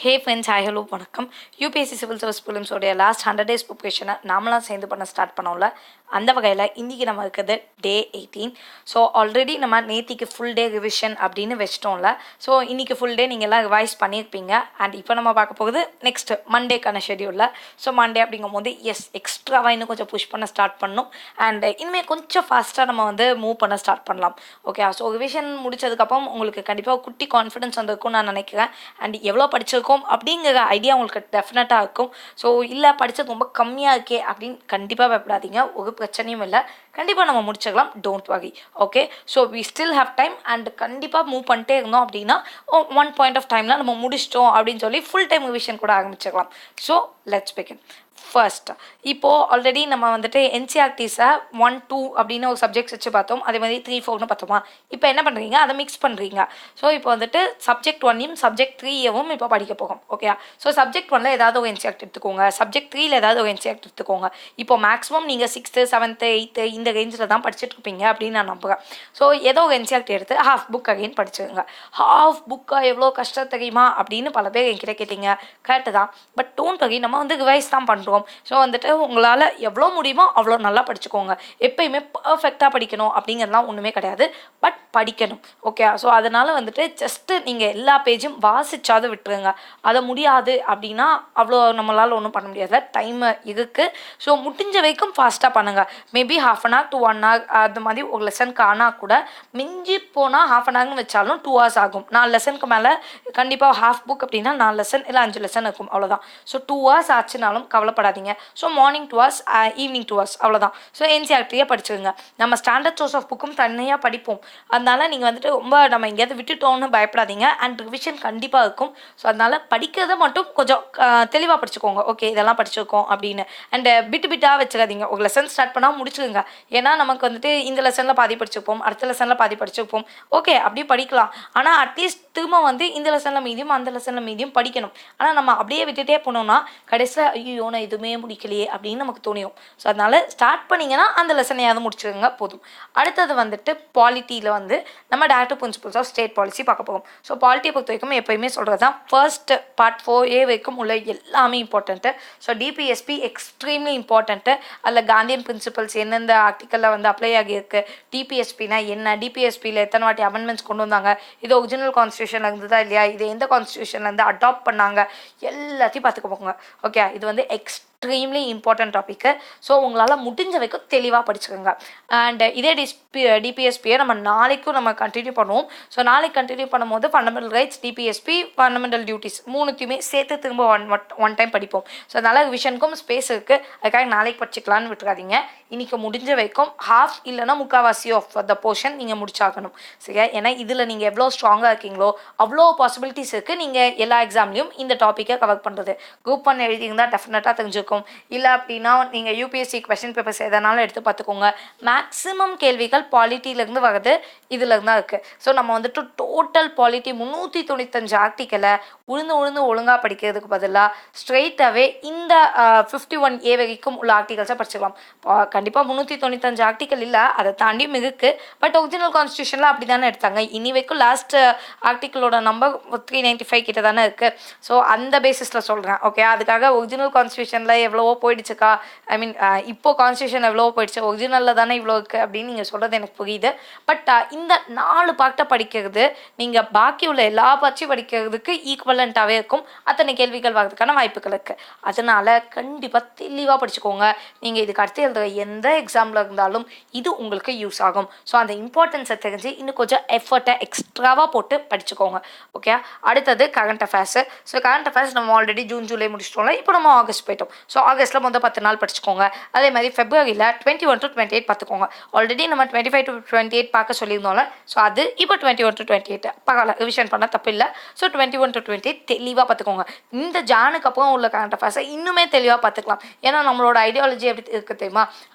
Hey friends, hi hello வணக்கம். UPSC Civil Service Prelims உடைய last 100 days ப்ரிப்பரேஷனை நாமளாம் சேர்ந்து பண்ண ஸ்டார்ட் பண்ணோம்ல. அந்த வகையில் இன்றைக்கி நம்ம இருக்கிறது டே 18. ஸோ ஆல்ரெடி நம்ம நேத்திக்கு ஃபுல் டே ரிவிஷன் அப்படின்னு வச்சிட்டோம்ல. ஸோ இன்றைக்கி ஃபுல் டே நீங்கள் எல்லாம் ரிவைஸ் பண்ணியிருப்பீங்க. அண்ட் இப்போ நம்ம பார்க்க போகுது நெக்ஸ்ட் மண்டேக்கான ஷெடியூலில். ஸோ மண்டே அப்படிங்கும் போது எக்ஸ்ட்ராவாக இன்னும் கொஞ்சம் புஷ் பண்ண ஸ்டார்ட் பண்ணணும். அண்ட் இனிமேல் கொஞ்சம் ஃபாஸ்ட்டாக நம்ம மூவ் பண்ண ஸ்டார்ட் பண்ணலாம். ஓகே, ஸோ ரிவிஷன் முடிச்சதுக்கப்புறம் உங்களுக்கு கண்டிப்பாக குட்டி கான்ஃபிடன்ஸ் வந்திருக்கும்னு நான் நினைக்கிறேன். அண்ட் எவ்வளோ படிச்சிருக்கோம் அப்படிங்கிற ஐடியா உங்களுக்கு டெஃபினட்டாக இருக்கும். ஸோ இல்லை படித்தது ரொம்ப கம்மியாக இருக்கே அப்படின்னு கண்டிப்பாக பயப்படாதீங்க. ஒரு பிரச்சனையும் இல்லை, கண்டிப்பாக நம்ம முடிச்சுக்கலாம். Don't worry. Okay, so we still have time. And கண்டிப்பாக மூவ் பண்ணிட்டே இருந்தோம் அப்படின்னா ஒன் பாயிண்ட் ஆஃப் டைமில் நம்ம முடிச்சிட்டோம் அப்படின்னு சொல்லி ஃபுல் டைம் ரிவிஷன் கூட ஆரம்பிச்சிக்கலாம். So let's begin. ஃபர்ஸ்ட், இப்போது ஆல்ரெடி நம்ம என்சிஆர்டிஸை 1, 2 அப்படின்னு ஒரு சப்ஜெக்ட்ஸ் வச்சு பார்த்தோம். அதே மாதிரி 3, 4னு பார்த்தோமா. இப்போ என்ன பண்ணுறீங்க, அதை மிக்ஸ் பண்ணுறீங்க. ஸோ இப்போ சப்ஜெக்ட் 1யும் சப்ஜெக்ட் 3யவும் இப்போ படிக்க போகும். ஓகே, ஸோ சப்ஜெக்ட் 1ல் ஏதாவது ஒரு என்சிஆர்டி எடுத்துக்கோங்க, சப்ஜெக்ட் 3ல் ஏதாவது ஒரு என்சிஆர்டி எடுத்துக்கோங்க. இப்போ மேக்ஸிமம் நீங்கள் 6th, 7th, 8th இந்த ரேஞ்சில் தான் படிச்சுட்டு இருப்பீங்க அப்படின்னு நான் நம்புகிறேன். ஸோ ஏதோ ஒரு என்சிஆர்டி எடுத்து ஹாஃப் புக் அகைன் படிச்சுருங்க. ஹாஃப் புக்காக எவ்வளோ கஷ்டம் தெரியுமா அப்படின்னு பல பேர் என்கிட்ட கேட்டீங்க. கரெக்டு தான், பட் டோன்ட் வரி, நம்ம ரிவைஸ் தான் பண்ணுறோம். ஸோ உங்களால் எவ்வளோ முடியுமோ அவ்வளோ நல்லா படிச்சுக்கோங்க. எப்பயுமே பர்ஃபெக்டாக படிக்கணும் அப்படிங்கிறதுலாம் ஒன்றுமே கிடையாது, பட் படிக்கணும். ஓகே, ஸோ அதனால் ஜஸ்ட்டு நீங்கள் எல்லா பேஜும் வாசிச்சாவது விட்டுருங்க. அதை முடியாது அப்படின்னா அவ்வளோ நம்மளால் ஒன்றும் பண்ண முடியாது, டைம் இருக்குது. ஸோ முடிஞ்ச வரைக்கும் ஃபாஸ்ட்டாக பண்ணுங்கள். மேபி 1/2 hour to 1 hour அது மாதிரி ஒரு லெசனுக்கு ஆனால் கூட மிஞ்சி போனால் 1/2 hourனு வச்சாலும் 2 hours ஆகும். 4 லெசனுக்கு மேலே கண்டிப்பாக ஹாஃப் புக் அப்படின்னா 4 லெசன் இல்லை 5 லெசன் இருக்கும், அவ்வளோதான். ஸோ 2 hours ஆச்சுனாலும் கவலைப்படாதீங்க. So morning 2 hours, evening 2 hours, அவ்வளோதான். ஸோ என்சிஆர்டியே படிச்சுருங்க. நம்ம ஸ்டாண்டர்ட் சோர்ஸ் ஆஃப் புக்கும் தனியாக படிப்போம். அதனால் நீங்கள் ரொம்ப நம்ம எங்கேயாவது விட்டுட்டோம்னு பயப்படாதீங்க. அண்ட் ரிவிஷன் கண்டிப்பாக இருக்கும். ஸோ அதனால் படிக்கிறத மட்டும் கொஞ்சம் தெளிவாக படிச்சுக்கோங்க. ஓகே, இதெல்லாம் படிச்சிருக்கோம் அப்படின்னு. அண்ட் பிட்டாக வச்சுக்காதீங்க. ஒரு லெசன் ஸ்டார்ட் பண்ணால் முடிச்சுருங்க. ஏன்னா நமக்கு இந்த லெசனில் பாதி படிச்சிருப்போம், அடுத்த லெசனில் பாதி படிச்சிருப்போம். ஓகே, அப்படியே படிக்கலாம். ஆனால் அட்லீஸ்ட் திரும்ப இந்த லெசனில் மீதியும் அந்த லெசனில் மீதியும் படிக்கணும். ஆனால் நம்ம அப்படியே விட்டுட்டே போனோம்னா கடைசியில் ஐயோ நான் எதுவுமே முடிக்கலையே அப்படின்னு நமக்கு தோணிடும். ஸோ அதனால் ஸ்டார்ட் பண்ணிங்கன்னா அந்த லெசனையாவது முடிச்சுருங்க போதும். அடுத்தது பாலிட்டியில் நம்ம direct principles of state policy பார்க்க போகும். ஸோ பாலிட்டியை பொறுத்த வரைக்கும் எப்பயுமே சொல்கிறது தான் ஃபர்ஸ்ட் பார்ட் 4A வரைக்கும் உள்ள எல்லாமே important. So DPSP extremely important. அதில் காந்தியன் பிரின்சிபல்ஸ் எந்தெந்த ஆர்டிக்கலில் அப்ளை ஆகியிருக்கு, டிபிஎஸ்பினா என்ன, டிபிஎஸ்பியில் எத்தனை வாட்டி அமெண்ட்மெண்ட்ஸ் கொண்டு வந்தாங்க, இது ஒரிஜினல் கான்ஸ்டியூஷனில் இருந்ததா இல்லையா, இது எந்த கான்ஸ்டியூஷன்லேருந்து அடாப்ட் பண்ணாங்க, எல்லாத்தையும் பார்த்துக்க போங்க. ஓகே, இது எக்ஸ்ட்ரீம்லி இம்பார்ட்டன்ட் டாபிக்கு. ஸோ உங்களால் முடிஞ்ச வரைக்கும் தெளிவாக படிச்சுக்கோங்க. அண்ட் இதே டிபிஎஸ்பியை நம்ம கண்டினியூ பண்ணுவோம். ஸோ நாளைக்கு கண்டினியூ பண்ணும்போது fundamental rights, DPSP, fundamental duties மூணுத்தையுமே சேர்த்து திரும்ப ஒன் டைம் படிப்போம். ஸோ அதனால் ரிவிஷனுக்கும் ஸ்பேஸ் இருக்குது. அதுக்காக நாளைக்கு படிச்சுக்கலான்னு விட்டுறாதீங்க. இன்றைக்கி முடிஞ்ச வரைக்கும் ஹாஃப் இல்லைனா முக்கால்வாசி ஆஃப் த போர்ஷன் நீங்கள் முடிச்சாகணும். சரியா? ஏன்னா இதில் நீங்கள் எவ்வளோ ஸ்ட்ராங்காக இருக்கீங்களோ அவ்வளோ பாசிபிலிட்டிஸ் இருக்குது நீங்கள் எல்லா எக்ஸாம்லேயும் இந்த டாப்பிக்கை கவர் பண்ணுறது. குரூப் 1 எழுதியிருந்தால் டெஃபினட்டாக தெரிஞ்சுக்கும். இல்லை அப்படின்னா நீங்கள் யூபிஎஸ்சி கொஸ்டின் பேப்பர்ஸ் எதனாலும் எடுத்து பார்த்துக்கோங்க. மேக்ஸிமம் கேள்விகள் பாலிட்டியிலேருந்து வருது, இதில் தான் இருக்குது. ஸோ நம்ம டோட்டல் பாலிட்டி 395 ஆர்டிக்கலை உழுந்து ஒழுங்காக படிக்கிறதுக்கு பதிலாக ஸ்ட்ரெயிட்டாகவே இந்த 51A வரைக்கும் உள்ள ஆர்டிகல்ஸை படிச்சுக்கலாம். கண்டிப்பாக 395 ஆர்டிக்கல் இல்லை, அதை தாண்டியும் இருக்குது. பட் ஒரிஜினல் கான்ஸ்டியூஷனில் அப்படி தானே எடுத்தாங்க. இனி வரைக்கும் லாஸ்ட் ஆர்டிக்கலோட நம்பர் 395 கிட்ட தானே இருக்குது. ஸோ அந்த பேசிஸில் சொல்கிறேன். ஓகே, அதுக்காக ஒரிஜினல் கான்ஸ்டியூஷனில் எவ்வளவோ போயிடுச்சுக்கா, ஐ மீன் இப்போ கான்ஸ்டியூஷன் எவ்வளவோ போயிடுச்சு, ஒரிஜினலில் தானே இவ்வளோ இருக்குது அப்படின்னு நீங்கள் சொல்கிறது எனக்கு புரியுது. பட் இந்த 4 பார்ட்டை படிக்கிறது நீங்கள் பாக்கி உள்ள எல்லா பார்ட்டையும் படிக்கிறதுக்கு ஈக்குவலண்ட்டாகவே இருக்கும். அத்தனை கேள்விகள் வர்றதுக்கான வாய்ப்புகள் இருக்குது. அதனால் கண்டிப்பாக தெளிவாக படிச்சுக்கோங்க. நீங்கள் இதுக்கு அடுத்து எழுதுகிற எந்த எக்ஸாமில் இருந்தாலும் இது உங்களுக்கு யூஸ் ஆகும். ஸோ அந்த இம்பார்ட்டன்ஸை தெரிஞ்சு இன்னும் கொஞ்சம் எஃபர்ட்டை எக்ஸ்ட்ராவாக போட்டு படிச்சுக்கோங்க. ஓகே, அடுத்தது current affairs. So current affairs நம்ம ஆல்ரெடி ஜூன் ஜூலை முடிச்சிட்டோம்ல. இப்போ நம்ம ஆகஸ்ட் போயிட்டோம். ஸோ ஆகஸ்ட்டில் 10 நாள் படிச்சுக்கோங்க. அதே மாதிரி ஃபெப்ரவரியில் 21 to 28 பார்த்துக்கோங்க. ஆல்ரெடி நம்ம 25 to 28 பார்க்க சொல்லியிருந்தோம்ல. ஸோ அது இப்போ 21 to 28 பரவாயில்ல, ரிவிஷன் பண்ண தப்பு இல்லை. ஸோ 21 to 28 தெளிவாக பார்த்துக்கோங்க. இந்த ஜானுக்கு அப்புறம் உள்ள கரண்ட் அஃபேர்ஸை இன்னுமே தெளிவாக பார்த்துக்கலாம். ஏன்னா நம்மளோட ஐடியாலஜி எப்படி இருக்குது தெரியுமா?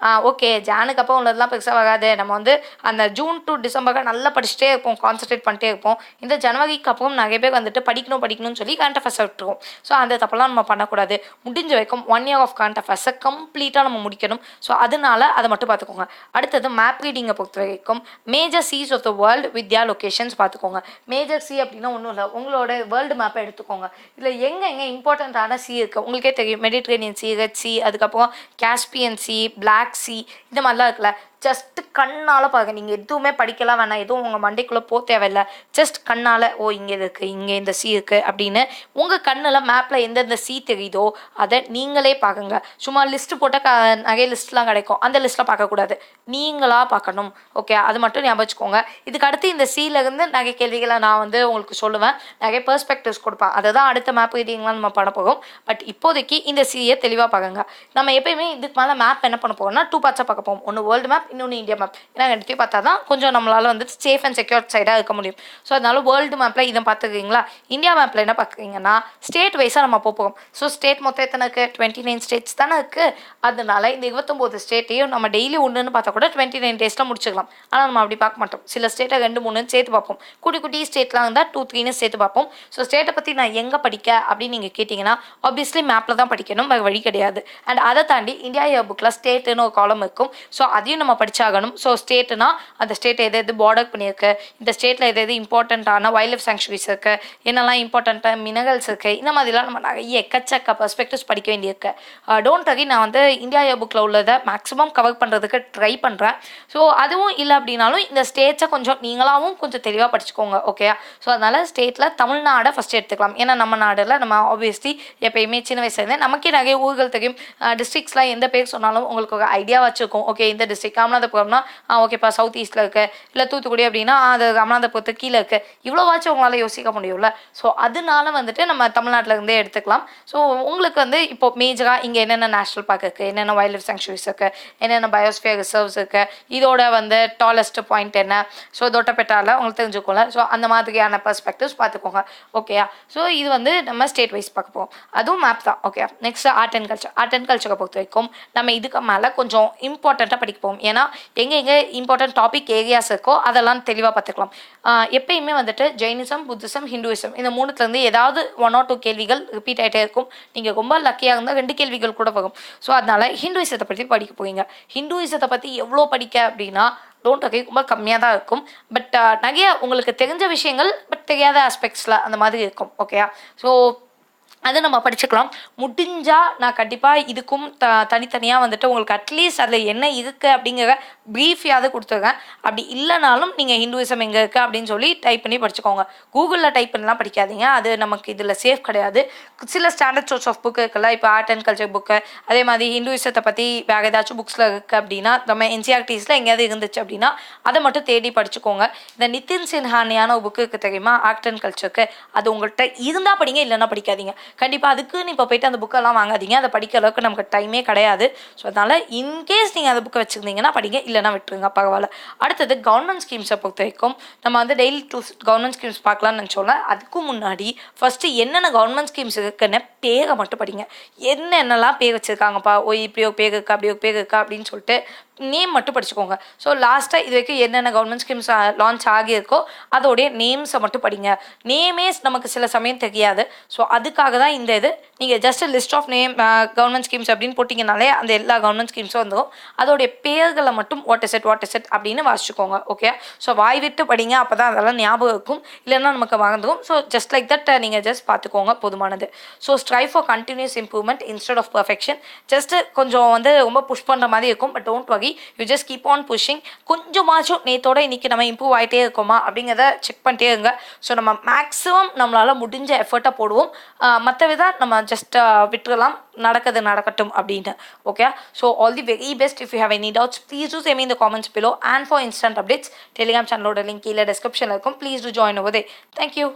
ஓகே, ஜானுக்கு அப்புறம் உள்ளதெல்லாம் பெருசாக வராது, நம்ம அந்த ஜூன் டு டிசம்பருக்கு நல்லா படிச்சுட்டே இருப்போம், கான்சன்ட்ரேட் பண்ணிட்டே இருப்போம். இந்த ஜனவரிக்கு அப்புறம் நிறைய பேர் படிக்கணும்னு சொல்லி கரண்ட் அஃபேர்ஸை விட்டுருவோம். ஸோ அந்த தப்பெல்லாம் நம்ம பண்ணக்கூடாது. முடிஞ்ச வரைக்கும் 1 1 இயர் ஆஃப் கரண்ட் அஃபேர்ஸை கம்ப்ளீட்டாக நம்ம முடிக்கணும். ஸோ அதனால அதை மட்டும் பார்த்துக்கோங்க. அடுத்தது மேப் ரீடிங்கை பொறுத்த வரைக்கும் major seas of the world with their locations பார்த்துக்கோங்க. மேஜர் சி அப்படின்னா ஒன்றும் இல்லை, உங்களோட வேர்ல்டு மேப்பை எடுத்துக்கோங்க. இதில் எங்கே இம்பார்ட்டண்ட்டான சி இருக்குது உங்களுக்கே தெரியும். மெடிட்ரேனியன் சி, ரெட் சி, அதுக்கப்புறம் காஸ்பியன் சி, பிளாக் சி, இந்த மாதிரிலாம் இருக்குல்ல. ஜஸ்ட் கண்ணால் பாருங்க. நீங்கள் எதுவுமே படிக்கலாம் வேணாம், எதுவும் உங்கள் மண்டைக்குள்ளே போக தேவையில்லை. ஜஸ்ட் கண்ணால் ஓ இங்கே இருக்குது, இங்கே இந்த சி இருக்குது அப்படின்னு உங்கள் கண்ணில் மேப்பில் எந்தெந்த சி தெரியுதோ அதை நீங்களே பார்க்குங்க. சும்மா லிஸ்ட்டு போட்டால் நிறைய லிஸ்ட்லாம் கிடைக்கும், அந்த லிஸ்ட்டில் பார்க்கக்கூடாது, நீங்களாக பார்க்கணும். ஓகே, அது மட்டும் ஞாபகம் வச்சுக்கோங்க. இதுக்கு அடுத்து இந்த சியிலேருந்து நிறைய கேள்விகளை நான் உங்களுக்கு சொல்லுவேன், நிறைய பெர்ஸ்பெக்டிவ்ஸ் கொடுப்பேன். அதை தான் அடுத்த மேப் ரீடிங்லாம் நம்ம பண்ண போகிறோம். பட் இப்போதைக்கு இந்த சியை தெளிவாக பார்க்குங்க. நம்ம எப்பயுமே இதுக்கு மேலே மேப் என்ன பண்ண போகிறோம்னா 2 பார்ட்ஸாக பார்க்க போவோம். ஒன்று வேர்ல்டு மேப், இன்னொன்று இந்தியா மேப். ஏன்னா எடுத்து பார்த்தா தான் கொஞ்சம் நம்மளால் சேஃப் அண்ட் செக்யூர் சைடாக இருக்க முடியும். ஸோ அதனால வேர்ல்டு மேப்பில் இதை பார்த்துக்கிறீங்களா. இந்தியா மேப்பில் என்ன பார்க்குறீங்கன்னா ஸ்டேட் வைஸாக நம்ம போகிறோம். ஸோ ஸ்டேட் மொத்தம் எத்தனை இருக்குது? 29 ஸ்டேட்ஸ் தானே இருக்குது. அதனால இந்த 29 ஸ்டேட்டையும் நம்ம டெய்லி ஒன்றுன்னு பார்த்தா கூட 29 டேஸில் முடிச்சுக்கலாம். ஆனால் நம்ம அப்படி பார்க்க மாட்டோம். சில ஸ்டேட்டை 2-3 சேர்த்து பார்ப்போம். குட்டி குட்டி ஸ்டேட்லாம் இருந்தால் 2-3 சேர்த்து பார்ப்போம். ஸோ ஸ்டேட்டை பற்றி நான் எங்கே படிக்க அப்படின்னு நீங்கள் கேட்டிங்கன்னா ஆப்வியஸ்லி மேப்பில் தான் படிக்கணும், வேறு வழி கிடையாது. அண்ட் அதை தாண்டி இந்தியா இயர் புக்கில் ஸ்டேட்டுன்னு ஒரு காலம் இருக்கும். ஸோ அதையும் நம்ம படிச்சாகணும். ஸோ ஸ்டேட்டுனா அந்த ஸ்டேட் எது பார்டர் பண்ணியிருக்கு, இந்த ஸ்டேட்டில் எது இம்பார்ட்டண்ட்டான வைல்ட் லைஃப் சாங்சுரிஸ் இருக்குது, என்னெல்லாம் இம்பார்ட்டண்ட்டாக மினரல்ஸ் இருக்குது, இந்த மாதிரிலாம் நம்ம நிறைய எக்கச்சக்க பெர்ஸ்பெக்டிவ்ஸ் படிக்க வேண்டியிருக்கு. டோன்ட் வரி, நான் இந்தியா இயர் புக்கில் உள்ளதை மேக்ஸிமம் கவர் பண்ணுறதுக்கு ட்ரை பண்ணுறேன். ஸோ அதுவும் இல்லை அப்படின்னாலும் இந்த ஸ்டேட்ஸை கொஞ்சம் நீங்களாகவும் கொஞ்சம் தெளிவாக படிச்சுக்கோங்க. ஓகேயா. ஸோ அதனால் ஸ்டேட்டில் தமிழ்நாடை ஃபஸ்ட்டு எடுத்துக்கலாம். ஏன்னா நம்ம நாடில் நம்ம ஆப்வியஸ்லி எப்பயுமே சின்ன வயசுலேருந்தே நமக்கே நிறைய ஊர்கள் தெரியும். டிஸ்ட்ரிக்ஸ்லாம் எந்த பேர் சொன்னாலும் உங்களுக்கு ஒரு ஐடியா வச்சுருக்கோம். ஓகே, இந்த டிஸ்ட்ரிக்ட் ராமநாதபுரம்னா ஓகேப்பா சவுத் ஈஸ்ட்டில் இருக்குது, இல்லை தூத்துக்குடி அப்படின்னா அது ராமநாதபுரத்துக்கு கீழே இருக்குது, இவ்வளோவாச்சும் உங்களால் யோசிக்க முடியும்ல. ஸோ அதனால நம்ம தமிழ்நாட்டில் இருந்தே எடுத்துக்கலாம். ஸோ உங்களுக்கு இப்போ மேஜராக இங்கே என்னென்ன நேஷனல் பார்க் இருக்குது, என்னென்ன வைல்ட் லைஃப் சாங்சுரிஸ் இருக்குது, என்னென்ன பயோஸ்பியர் ரிசர்வ்ஸ் இருக்குது, இதோட டாலஸ்ட் பாயிண்ட் என்ன, ஸோ தொட்டபெட்டாவில் உங்களுக்கு தெரிஞ்சுக்கோங்க. ஸோ அந்த மாதிரியான பெர்ஸ்பெக்டிவ்ஸ் பார்த்துக்கோங்க. ஓகேயா. ஸோ இது நம்ம ஸ்டேட் வைஸ் பார்க்க போவோம். அதுவும் மேப் தான். Okay. Next art and culture. Art and கல்ச்சரை பொறுத்த வரைக்கும் நம்ம இதுக்கு மேலே கொஞ்சம் இம்பார்ட்டண்ட்டாக படிக்க போவோம். ஏன்னா எங்கே இம்பார்ட்டன்ட் டாபிக் ஏரியாஸ் இருக்கோ அதெல்லாம் தெளிவாக பார்த்துக்கலாம். எப்பயுமே ஜெயினிசம், புத்திசம், ஹிந்துவிசம் இந்த 3த்துலேருந்து ஏதாவது 1 or 2 கேள்விகள் ரிப்பீட் ஆகிட்டே இருக்கும். நீங்கள் ரொம்ப லக்கியாக இருந்தால் 2 கேள்விகள் கூட வரும். ஸோ அதனால் ஹிந்துவிசத்தை பற்றி படிக்க போவீங்க. ஹிந்துவிசத்தை பற்றி எவ்வளோ படிக்க அப்படின்னா டோன்ட் வரி, ரொம்ப கம்மியாக தான் இருக்கும். பட் நிறைய உங்களுக்கு தெரிஞ்ச விஷயங்கள் பட் தெரியாத ஆஸ்பெக்ட்ஸில் அந்த மாதிரி இருக்கும். ஓகேயா. ஸோ அது நம்ம படிச்சுக்கலாம். முடிஞ்சால் நான் கண்டிப்பாக இதுக்கும் தனித்தனியாக உங்களுக்கு அட்லீஸ்ட் அதில் என்ன இருக்குது அப்படிங்கிற ப்ரீஃபியாவது கொடுத்துருக்கேன். அப்படி இல்லைனாலும் நீங்கள் ஹிந்துவிசம் எங்கே இருக்குது அப்படின்னு சொல்லி டைப் பண்ணி படிச்சுக்கோங்க. கூகுளில் டைப் பண்ணலாம் படிக்காதீங்க, அது நமக்கு இதில் சேஃப் கிடையாது. சில ஸ்டாண்டர்ட் சோர்ஸ் ஆஃப் புக்கு இருக்குல்ல, இப்போ ஆர்ட் அண்ட் கல்ச்சர் புக்கு, அதே மாதிரி ஹிந்துவிசத்தை பற்றி வேறு ஏதாச்சும் புக்ஸில் இருக்குது அப்படின்னா நம்ம என்சிஆர்டிஸில் எங்கேயாவது இருந்துச்சு அப்படின்னா அதை மட்டும் தேடி படிச்சுக்கோங்க. இந்த நிதின் சின்ஹானியான ஒரு புக்கு இருக்குது தெரியுமா, ஆர்ட் அண்ட் கல்ச்சருக்கு, அது உங்கள்கிட்ட இருந்தால் படிங்க, இல்லைன்னா படிக்காதீங்க. கண்டிப்பாக அதுக்குன்னு இப்போ போய்ட்டு அந்த புக்கெல்லாம் வாங்காதீங்க, அதை படிக்கிற அளவுக்கு நமக்கு டைமே கிடையாது. ஸோ அதனால் இன்கேஸ் நீங்கள் அந்த புக்கை வச்சுருந்தீங்கன்னா படிங்க, இல்லைனா விட்டுருங்க, பரவாயில்ல. அடுத்தது கவர்மெண்ட் ஸ்கீம்ஸை பொறுத்த வரைக்கும் நம்ம டெய்லி 2 கவர்மெண்ட் ஸ்கீம்ஸ் பார்க்கலாம்னு நினச்சோம்ல. அதுக்கு முன்னாடி ஃபஸ்ட்டு என்னென்ன கவர்மெண்ட் ஸ்கீம்ஸ் இருக்குன்னு பேரை மட்டும் படிங்க. என்னென்னலாம் பேர் வச்சுருக்காங்கப்பா, இப்படி ஒரு பேர் இருக்கா, அப்படி ஒரு பேர் இருக்கா அப்படின்னு சொல்லிட்டு நேம் மட்டும் படிச்சுக்கோங்க. ஸோ லாஸ்ட்டாக இது வரைக்கும் என்னென்ன கவர்மெண்ட் ஸ்கீம்ஸ் லான்ச் ஆகியிருக்கோ அதோடைய நேம்ஸை மட்டும் படிங்க. நேமே நமக்கு சில சமயம் தெரியாது. ஸோ அதுக்காக தான் இந்த இது. நீங்கள் just list of name government schemes அப்படின்னு போட்டிங்கனாலே அந்த எல்லா கவர்மெண்ட் ஸ்கீம்ஸும் வந்துடும். அதோடைய பேர்களை மட்டும் வாட் இஸ் இட் அப்படின்னு வாசிச்சுக்கோங்க. ஓகே. ஸோ வாய் விட்டு படிங்க, அப்போ தான் அதெல்லாம் ஞாபகம் இருக்கும், இல்லைன்னா நமக்கு மறந்துடும். ஸோ ஜஸ்ட் லைக் தட் நீங்கள் ஜஸ்ட் பார்த்துக்கோங்க, போதுமானது. So strive for continuous improvement instead of perfection. Just கொஞ்சம் ரொம்ப புஷ் பண்ணுற மாதிரி இருக்கும். But don't worry, you just keep on pushing. கொஞ்சமாச்சும் நேத்தோட இன்றைக்கி நம்ம இம்ப்ரூவ் ஆகிட்டே இருக்கோமா அப்படிங்கிறத செக் பண்ணிட்டே இருங்க. ஸோ நம்ம மேக்ஸிமம் நம்மளால் முடிஞ்ச எஃபர்ட்டை போடுவோம். மற்ற விதம் நம்ம ஜஸ்ட் விட்டுறலாம், நடக்கட்டும் அப்படின்னு. Okay. So all the very best. If you have any doubts please do same in the comments below. And for instant updates Telegram சேனலோட லிங்க் கீழே டிஸ்கிரிப்ஷனில் இருக்கும். Please do join over they. Thank you.